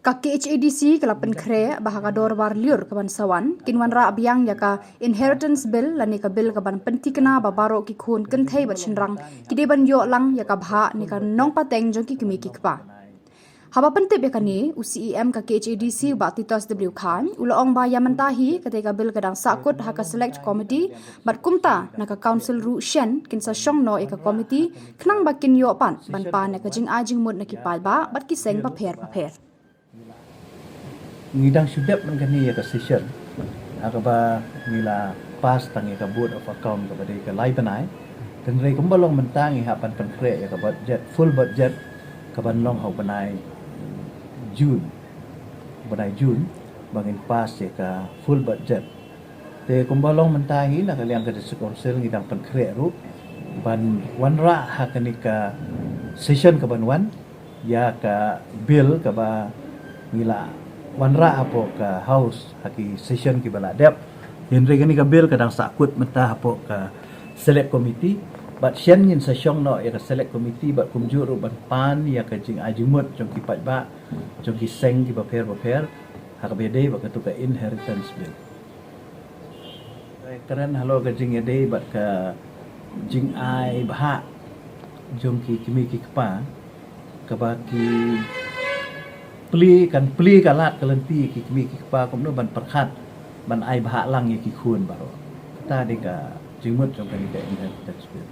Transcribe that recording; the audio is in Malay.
Kaki HADC kelapan kre bahakador war liur kaban sawan kinwan ra abiang yaka inheritance bill lani ka bill kaban pentikna babaro ki khun kenthei bat shinrang kideban yo lang yaka bha ni ka nong pateng jong ki kimi ki kpa haba pente bekani UCEM ka HADC ba titos W Khan ulaong ba yamantahi ketika bill kadang sakut haka select committee bat kumta naka council ru shen kinsa shong no eka committee knang bakin yo pan ban pa na ka jing ajing mut na ki palba bat ki seng ba pher ngidang sudap man kani ya ka session akaba ngila pas tangi ka board of account ka bade ka lai banai kan rei kumbalong mentangi hapan pankre ya ka budget full budget ka ban long hau banai June bangin pas ya ka full budget te kumbalong mentangi na kaliang ka district council ngidang pankre ru ban wanra hakani ka session ka ban ya ka bill ka ba ngila wanra apo ka house haki session ki bala dep henry gani ka bill kadang sakut mentah apo ka select committee but shen ngin sa syong no ya ka select committee bat kumjur ban pan ya ka jing ajimut jong ki pat ba jong ki seng ki paper hak bede ba ka tu ka inheritance bill keren halo ka jing ede bat ka jing ai bah jong ki kimi ki kpa ka ba ki pli kalat kalenti ki kimi ki pa komno ban perkhat ban ai bah lang ye ki khun baro ta de ka jingmut jong ka ni ka inheritance bill